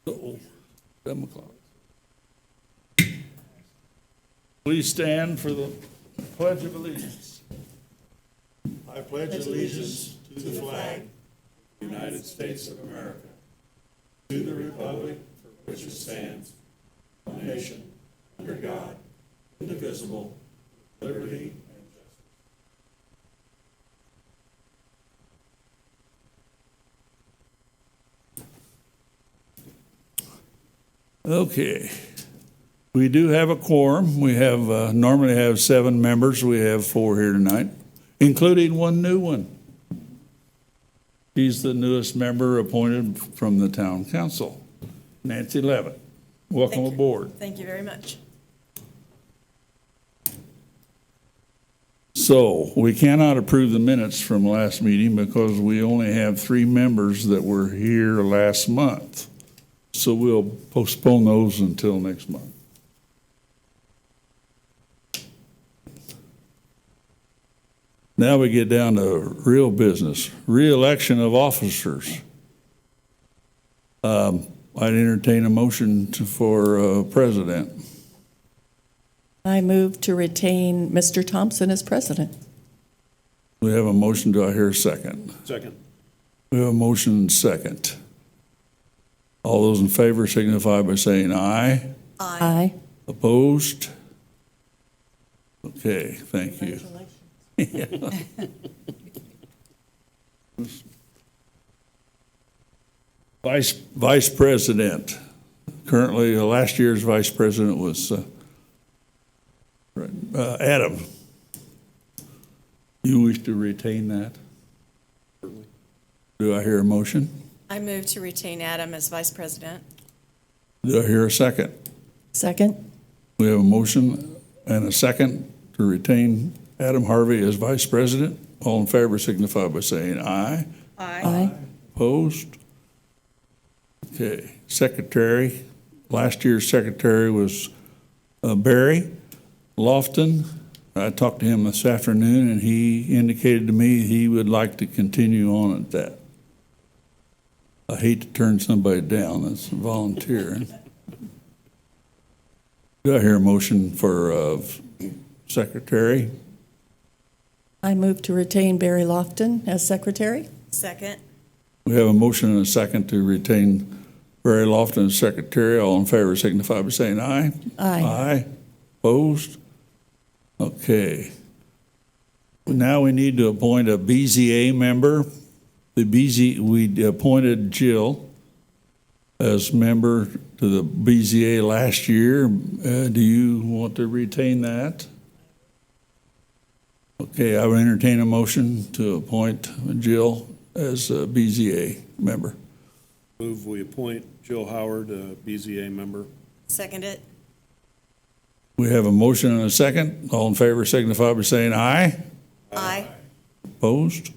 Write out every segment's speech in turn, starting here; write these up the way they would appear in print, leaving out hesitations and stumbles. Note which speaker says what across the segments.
Speaker 1: Uh-oh, 7 o'clock. Please stand for the Pledge of Allegiance.
Speaker 2: I pledge allegiance to the flag of the United States of America, to the republic for which it stands, one nation, under God, indivisible, with liberty and justice.
Speaker 1: Okay. We do have a quorum. We have normally have 7 members. We have 4 here tonight, including one new one. She's the newest member appointed from the town council, Nancy Levitt. Welcome aboard.
Speaker 3: Thank you very much.
Speaker 1: So we cannot approve the minutes from last meeting because we only have 3 members that were here last month. So we'll postpone those until next month. Now we get down to real business. Reelection of officers. I'd entertain a motion for president.
Speaker 4: I move to retain Mr. Thompson as president.
Speaker 1: We have a motion. Do I hear a second?
Speaker 2: Second.
Speaker 1: We have a motion and second. All those in favor signify by saying aye.
Speaker 4: Aye.
Speaker 1: Opposed? Okay, thank you. Vice President. Currently, last year's Vice President was Adam. You wish to retain that? Do I hear a motion?
Speaker 3: I move to retain Adam as vice president.
Speaker 1: Do I hear a second?
Speaker 4: Second.
Speaker 1: We have a motion and a second to retain Adam Harvey as vice president. All in favor signify by saying aye.
Speaker 4: Aye.
Speaker 1: Opposed? Okay. Secretary. Last year's secretary was Barry Lofton. I talked to him this afternoon, and he indicated to me he would like to continue on at that. I hate to turn somebody down. That's volunteering. Do I hear a motion for secretary?
Speaker 4: I move to retain Barry Lofton as secretary.
Speaker 3: Second.
Speaker 1: We have a motion and a second to retain Barry Lofton as secretary. All in favor signify by saying aye.
Speaker 4: Aye.
Speaker 1: Aye. Opposed? Okay. Now we need to appoint a BZA member. We appointed Jill as member to the BZA last year. Do you want to retain that? Okay, I will entertain a motion to appoint Jill as a BZA member.
Speaker 2: Move we appoint Jill Howard, a BZA member.
Speaker 3: Second it.
Speaker 1: We have a motion and a second. All in favor signify by saying aye.
Speaker 3: Aye.
Speaker 1: Opposed?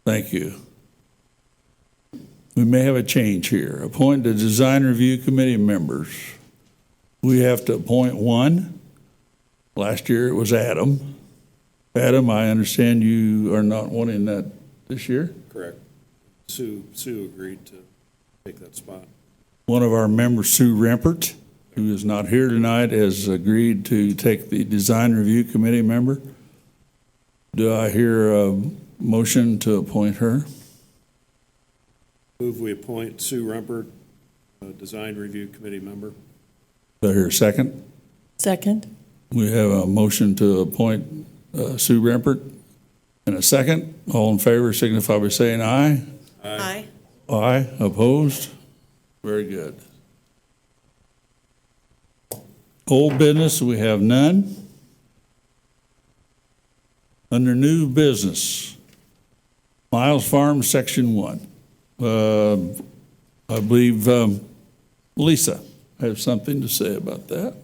Speaker 1: Thank you. We may have a change here. Appoint the design review committee members. We have to appoint one. Last year it was Adam. Adam, I understand you are not wanting that this year?
Speaker 2: Correct. Sue agreed to take that spot.
Speaker 1: One of our members, Sue Rempert, who is not here tonight, has agreed to take the design review committee member. Do I hear a motion to appoint her?
Speaker 2: Move we appoint Sue Rempert, Design Review Committee member.
Speaker 1: Do I hear a second?
Speaker 4: Second.
Speaker 1: We have a motion to appoint Sue Rempert and a second. All in favor signify by saying aye.
Speaker 3: Aye.
Speaker 1: Aye. Opposed? Very good. Old business, we have none. Under new business, Miles Farm, Section 1. I believe Lisa has something to say about that.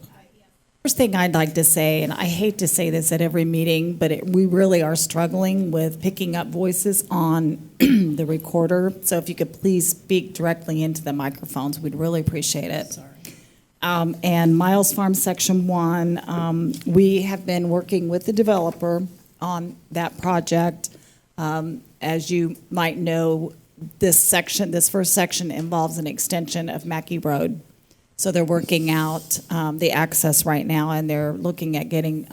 Speaker 5: First thing I'd like to say, and I hate to say this at every meeting, but we really are struggling with picking up voices on the recorder. So if you could please speak directly into the microphones, we'd really appreciate it. Sorry. And Miles Farm Section 1, we have been working with the developer on that project. As you might know, this first section involves an extension of Mackey Road. So they're working out the access right now, and they're looking at getting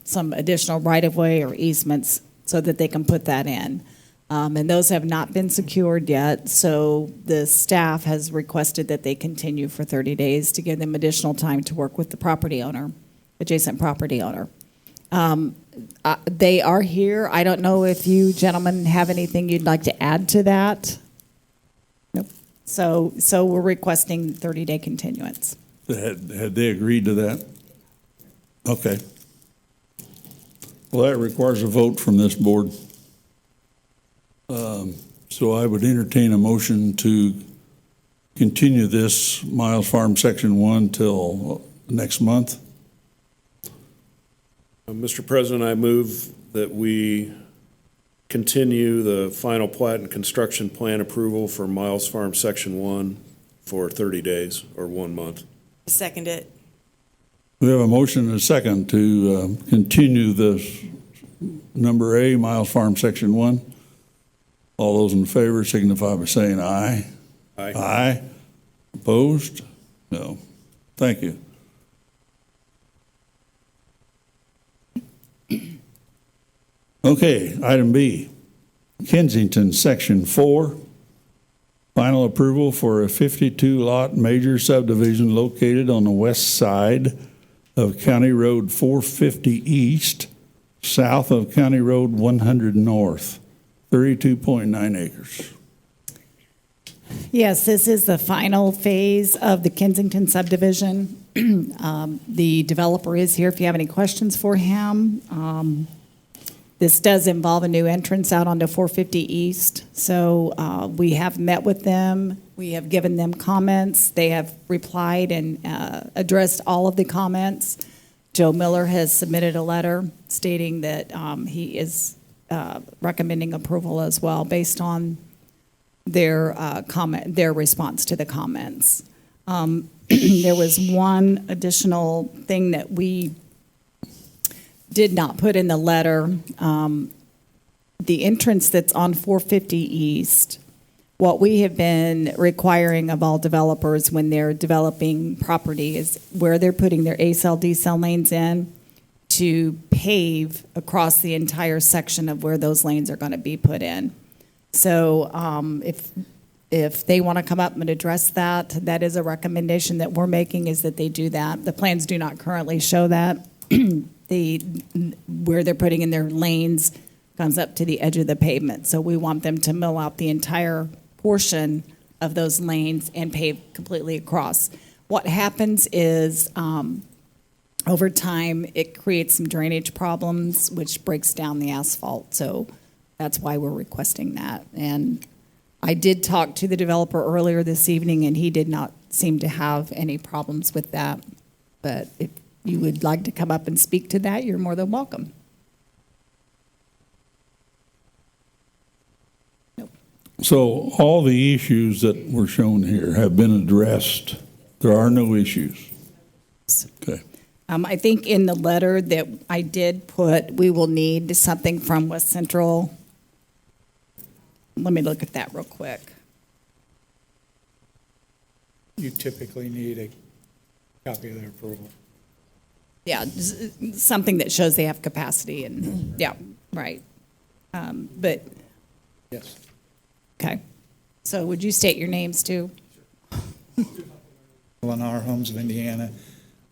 Speaker 5: some additional right-of-way or easements so that they can put that in. And those have not been secured yet, so the staff has requested that they continue for 30 days to give them additional time to work with the property owner, adjacent property owner. They are here. I don't know if you gentlemen have anything you'd like to add to that? Nope. So we're requesting 30-day continuance.
Speaker 1: Had they agreed to that? Okay. Well, that requires a vote from this board. So I would entertain a motion to continue this Miles Farm Section 1 till next month.
Speaker 2: Mr. President, I move that we continue the final plat and construction plan approval for Miles Farm Section 1 for 30 days or 1 month.
Speaker 3: Second it.
Speaker 1: We have a motion and a second to continue this number A, Miles Farm Section 1. All those in favor signify by saying aye.
Speaker 2: Aye.
Speaker 1: Aye. Opposed? No. Thank you. Okay, item B, Kensington, Section 4. Final approval for a 52-lot major subdivision located on the west side of County Road 450 East, south of County Road 100 North, 32.9 acres.
Speaker 5: Yes, this is the final phase of the Kensington subdivision. The developer is here if you have any questions for him. This does involve a new entrance out onto 450 East. So we have met with them. We have given them comments. They have replied and addressed all of the comments. Joe Miller has submitted a letter stating that he is recommending approval as well based on their response to the comments. There was one additional thing that we did not put in the letter. The entrance that's on 450 East, what we have been requiring of all developers when they're developing property is where they're putting their A-cell, D-cell lanes in, to pave across the entire section of where those lanes are going to be put in. So if they want to come up and address that, that is a recommendation that we're making, is that they do that. The plans do not currently show that. Where they're putting in their lanes comes up to the edge of the pavement. So we want them to mill out the entire portion of those lanes and pave completely across. What happens is over time, it creates some drainage problems, which breaks down the asphalt. So that's why we're requesting that. And I did talk to the developer earlier this evening, and he did not seem to have any problems with that. But if you would like to come up and speak to that, you're more than welcome. Nope.
Speaker 1: So all the issues that were shown here have been addressed. There are no issues. Okay.
Speaker 5: I think in the letter that I did put, we will need something from West Central. Let me look at that real quick.
Speaker 6: You typically need a copy of their approval.
Speaker 5: Yeah, something that shows they have capacity and, yeah, right. But,
Speaker 6: Yes.
Speaker 5: okay. So would you state your names too?
Speaker 6: Lennar Homes of Indiana,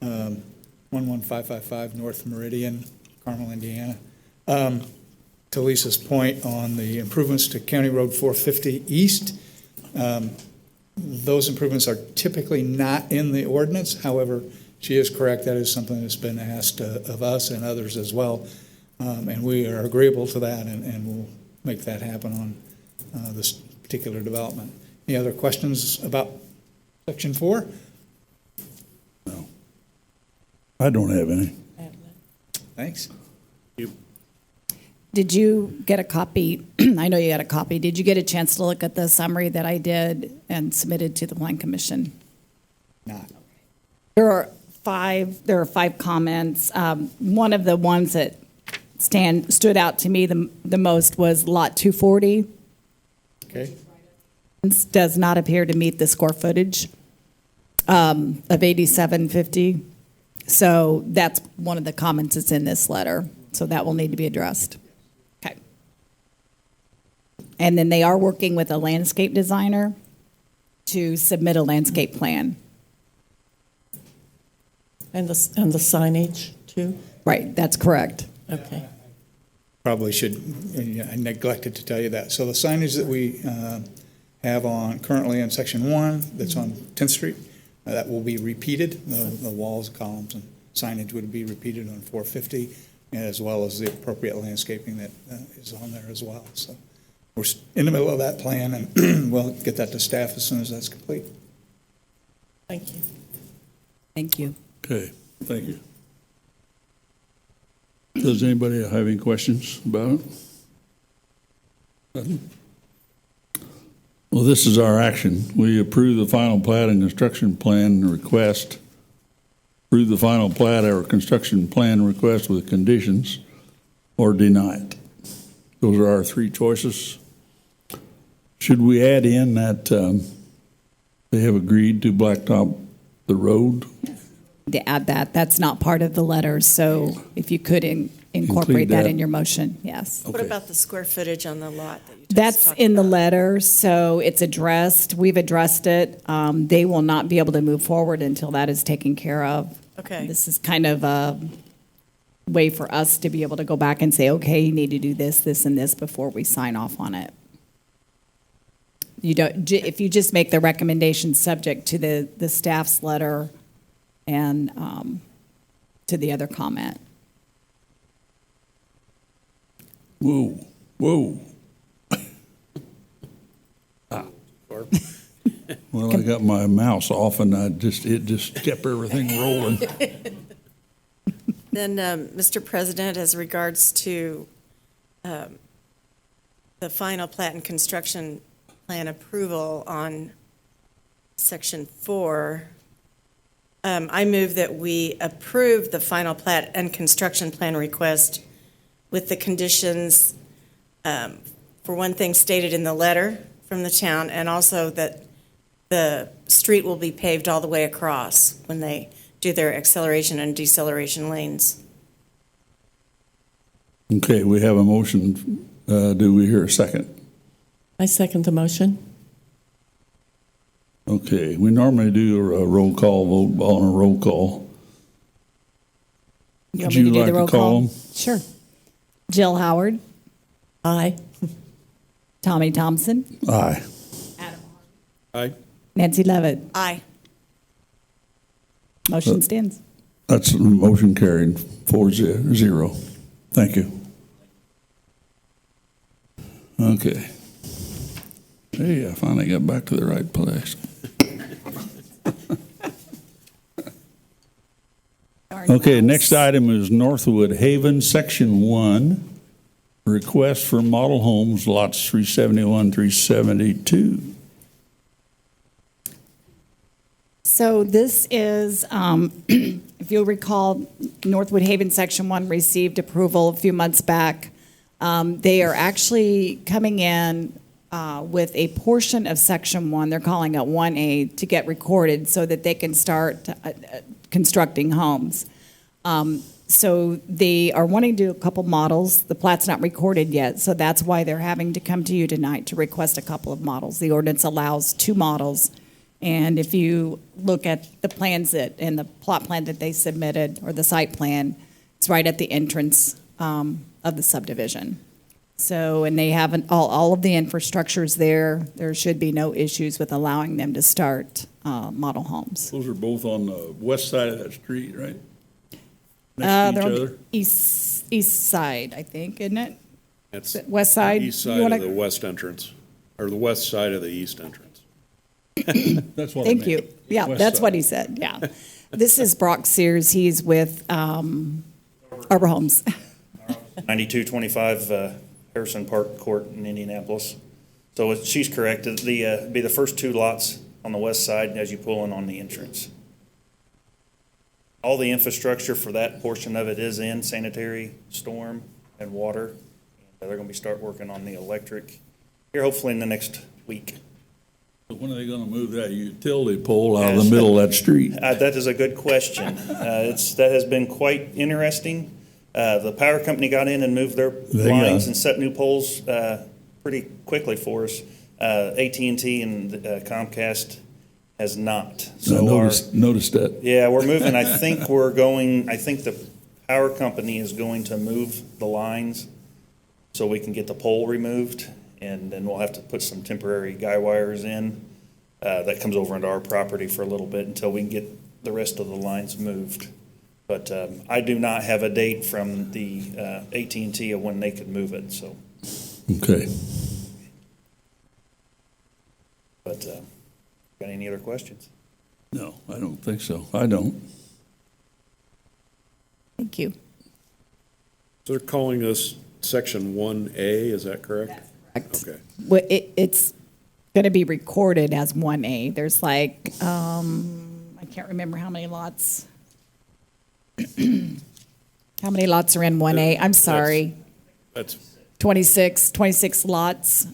Speaker 6: 11555 North Meridian, Carmel, Indiana. To Lisa's point on the improvements to County Road 450 East, those improvements are typically not in the ordinance. However, she is correct. That is something that's been asked of us and others as well. And we are agreeable to that, and we'll make that happen on this particular development. Any other questions about Section 4?
Speaker 1: No. I don't have any.
Speaker 6: Thanks.
Speaker 5: Did you get a copy? I know you got a copy. Did you get a chance to look at the summary that I did and submitted to the Plan Commission?
Speaker 6: Not.
Speaker 5: There are five comments. One of the ones that stood out to me the most was Lot 240.
Speaker 6: Okay.
Speaker 5: does not appear to meet the square footage of 8750. So that's one of the comments that's in this letter. So that will need to be addressed. Okay. And then they are working with a landscape designer to submit a landscape plan.
Speaker 4: And the signage too?
Speaker 5: Right, that's correct.
Speaker 4: Okay.
Speaker 6: Probably should, I neglected to tell you that. So the signage that we have on, currently in Section 1, that's on 10th Street, that will be repeated. The walls, columns, and signage would be repeated on 450, as well as the appropriate landscaping that is on there as well. So we're in the middle of that plan, and we'll get that to staff as soon as that's complete.
Speaker 4: Thank you.
Speaker 5: Thank you.
Speaker 1: Okay, thank you. Does anybody have any questions about it? Nothing? Well, this is our action. We approve the final plat and construction plan request. Approve the final plat or construction plan request with conditions, or deny it. Those are our three choices. Should we add in that they have agreed to blacktop the road?
Speaker 5: To add that, that's not part of the letter, so if you could incorporate
Speaker 1: Include
Speaker 5: that
Speaker 1: that.
Speaker 5: in your motion, yes.
Speaker 3: What
Speaker 1: Okay.
Speaker 3: about the square footage on the lot that you just
Speaker 5: That's
Speaker 3: talked
Speaker 5: in the
Speaker 3: about?
Speaker 5: letter, so it's addressed. We've addressed it. They will not be able to move forward until that is taken care of.
Speaker 3: Okay.
Speaker 5: This is kind of a way for us to be able to go back and say, okay, you need to do this, this, and this before we sign off on it. You don't, if you just make the recommendation subject to the staff's letter and to the other comment.
Speaker 1: Whoa, whoa. Well, I got my mouse off and it just kept everything rolling.
Speaker 3: Then, Mr. President, as regards to the final plat and construction plan approval on Section 4, I move that we approve the final plat and construction plan request with the conditions, for one thing, stated in the letter from the town, and also that the street will be paved all the way across when they do their acceleration and deceleration lanes.
Speaker 1: Okay, we have a motion. Do we hear a second?
Speaker 4: I second the motion.
Speaker 1: Okay, we normally do a roll call vote on a roll call.
Speaker 5: You
Speaker 1: Would
Speaker 5: want me
Speaker 1: you
Speaker 5: to do
Speaker 1: like
Speaker 5: the
Speaker 1: to
Speaker 5: roll
Speaker 1: call
Speaker 5: call?
Speaker 1: them?
Speaker 5: Sure. Jill Howard,
Speaker 4: Aye.
Speaker 5: Tommy Thompson,
Speaker 1: Aye.
Speaker 2: Aye.
Speaker 5: Nancy Levitt.
Speaker 3: Aye.
Speaker 5: Motion stands.
Speaker 1: That's motion carried 4-0. Thank you. Okay. Hey, I finally got back to the right place. Okay, next item is Northwood Haven, Section 1, request for model homes, lots 371, 372.
Speaker 5: So this is, if you'll recall, Northwood Haven Section 1 received approval a few months back. They are actually coming in with a portion of Section 1, they're calling it 1A, to get recorded so that they can start constructing homes. So they are wanting to do a couple models. The plat's not recorded yet, so that's why they're having to come to you tonight to request a couple of models. The ordinance allows 2 models. And if you look at the plans and the plot plan that they submitted, or the site plan, it's right at the entrance of the subdivision. So, and they have all of the infrastructures there. There should be no issues with allowing them to start model homes.
Speaker 1: Those are both on the west side of that street, right? Next
Speaker 5: They're
Speaker 1: to
Speaker 5: on
Speaker 1: each
Speaker 5: the
Speaker 1: other?
Speaker 5: east side, I think, isn't it?
Speaker 2: That's
Speaker 5: The west side?
Speaker 2: east
Speaker 5: You
Speaker 2: side
Speaker 5: wanna-
Speaker 2: of the west entrance, or the west side of the east entrance.
Speaker 1: That's what I
Speaker 5: Thank
Speaker 1: meant.
Speaker 5: you. Yeah,
Speaker 1: West
Speaker 5: that's
Speaker 1: side.
Speaker 5: what he said, yeah. This is Brock Sears. He's with Arbor Homes.
Speaker 7: 9225 Harrison Park Court in Indianapolis. So she's correct. It'd be the first 2 lots on the west side as you pull in on the entrance. All the infrastructure for that portion of it is in sanitary, storm, and water. And they're going to start working on the electric here hopefully in the next week.
Speaker 1: When are they gonna move that utility pole out of the middle of that street?
Speaker 7: That is a good question. That has been quite interesting. The power company got in and moved their
Speaker 1: They
Speaker 7: lines
Speaker 1: got-
Speaker 7: and set new poles pretty quickly for us. AT&T and Comcast has not.
Speaker 1: I
Speaker 7: So our,
Speaker 1: noticed that.
Speaker 7: yeah, we're moving. I think the power company is going to move the lines so we can get the pole removed, and then we'll have to put some temporary guy wires in. That comes over into our property for a little bit until we can get the rest of the lines moved. But I do not have a date from the AT&T of when they could move it, so.
Speaker 1: Okay.
Speaker 7: But, got any other questions?
Speaker 1: No, I don't think so. I don't.
Speaker 5: Thank you.
Speaker 2: So they're calling this Section 1A, is that correct?
Speaker 5: Correct.
Speaker 2: Okay.
Speaker 5: Well, it's going to be recorded as 1A. There's like, I can't remember how many lots. How many lots are in 1A? I'm sorry.
Speaker 2: That's,
Speaker 5: 26 lots.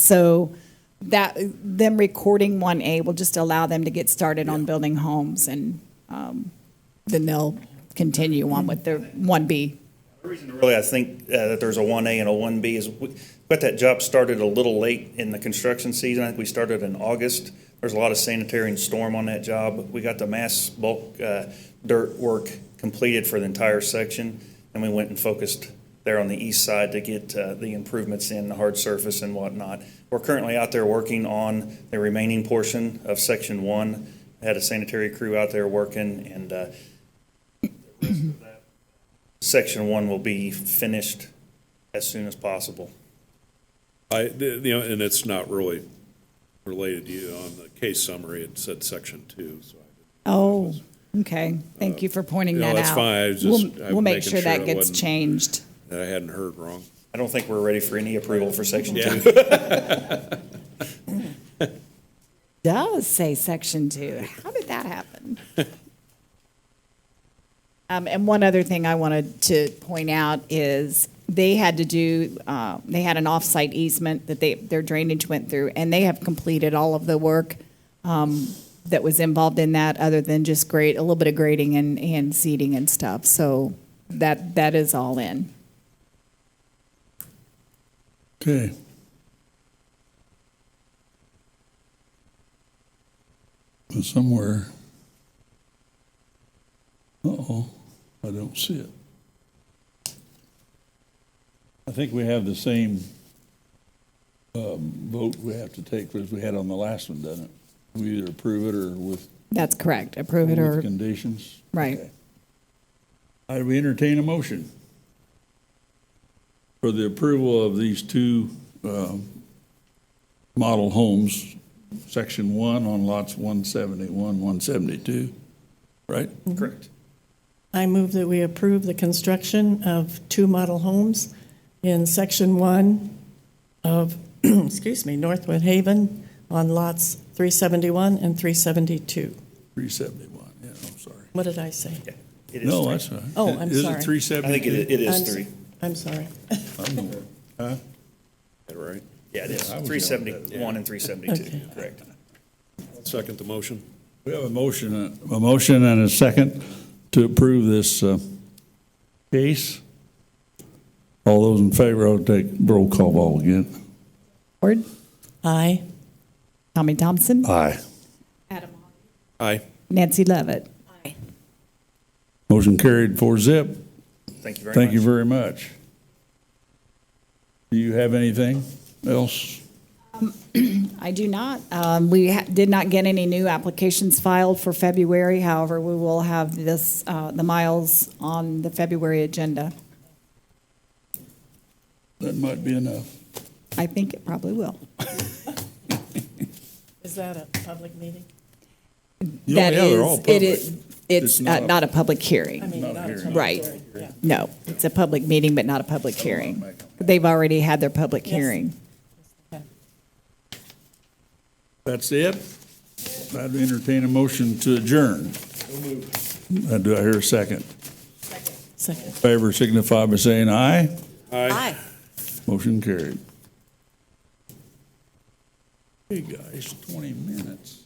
Speaker 5: So that, them recording 1A will just allow them to get started on building homes, and then they'll continue on with their 1B.
Speaker 7: The reason really I think that there's a 1A and a 1B is we got that job started a little late in the construction season. I think we started in August. There's a lot of sanitary and storm on that job. We got the mass bulk dirt work completed for the entire section, and we went and focused there on the east side to get the improvements in the hard surface and whatnot. We're currently out there working on the remaining portion of Section 1. Had a sanitary crew out there working, and the rest of that Section 1 will be finished as soon as possible.
Speaker 2: and it's not really related to you. On the case summary, it said Section 2, so.
Speaker 5: Oh, okay. Thank you for pointing that out.
Speaker 2: that's fine. I was just-
Speaker 5: We'll
Speaker 2: I'm
Speaker 5: make
Speaker 2: making
Speaker 5: sure
Speaker 2: sure
Speaker 5: that
Speaker 2: it
Speaker 5: gets
Speaker 2: wasn't-
Speaker 5: changed.
Speaker 2: That I hadn't heard wrong.
Speaker 7: I don't think we're ready for any approval for Section 2.
Speaker 5: Does say Section 2. How did that happen? And one other thing I wanted to point out is they had to do, they had an off-site easement that their drainage went through, and they have completed all of the work that was involved in that, other than just a little bit of grading and seeding and stuff. So that is all in.
Speaker 1: Okay. Somewhere. Uh-oh, I don't see it. I think we have the same vote we have to take as we had on the last one, doesn't it? We either approve it or with
Speaker 5: That's correct. Approve it or,
Speaker 1: conditions.
Speaker 5: right.
Speaker 1: Okay. I would entertain a motion for the approval of these two model homes, Section 1 on lots 171, 172, right?
Speaker 7: Correct.
Speaker 4: I move that we approve the construction of two model homes in Section 1 of, Northwood Haven on lots 371 and 372.
Speaker 1: 371, yeah, I'm sorry.
Speaker 4: What did I say?
Speaker 7: Yeah, it is
Speaker 1: No,
Speaker 7: three.
Speaker 1: that's right.
Speaker 4: Oh, I'm
Speaker 1: Is
Speaker 4: sorry.
Speaker 1: it 372?
Speaker 7: I think it is three.
Speaker 4: I'm sorry.
Speaker 1: Huh?
Speaker 2: Is that right?
Speaker 7: Yeah, it is.
Speaker 1: I was
Speaker 7: 371 and 372,
Speaker 4: Okay.
Speaker 7: correct.
Speaker 2: Second the motion.
Speaker 1: We have a motion and a second to approve this case. All those in favor, I'll take roll call vote again.
Speaker 5: Ward?
Speaker 4: Aye.
Speaker 5: Tommy Thompson?
Speaker 1: Aye.
Speaker 5: Adam.
Speaker 2: Aye.
Speaker 5: Nancy Levitt?
Speaker 1: Motion carried 4-0.
Speaker 7: Thank you very much.
Speaker 1: Thank you very much. Do you have anything else?
Speaker 5: I do not. We did not get any new applications filed for February. However, we will have the miles on the February agenda.
Speaker 1: That might be enough.
Speaker 5: I think it probably will.
Speaker 4: Is that a public meeting?
Speaker 1: Yeah, they're all
Speaker 5: It is,
Speaker 1: public.
Speaker 5: it's
Speaker 1: It's not
Speaker 5: not a public hearing.
Speaker 4: I mean,
Speaker 1: Not a
Speaker 4: not a
Speaker 1: hearing.
Speaker 4: public
Speaker 5: Right.
Speaker 4: hearing. Yeah.
Speaker 5: No, it's a public meeting, but not a public hearing. They've already had their public
Speaker 4: Yes.
Speaker 5: hearing.
Speaker 1: That's it? I'd entertain a motion to adjourn. Do I hear a second?
Speaker 4: Second.
Speaker 1: Favor signify by saying aye.
Speaker 2: Aye.
Speaker 1: Motion carried. Hey, guys, 20 minutes.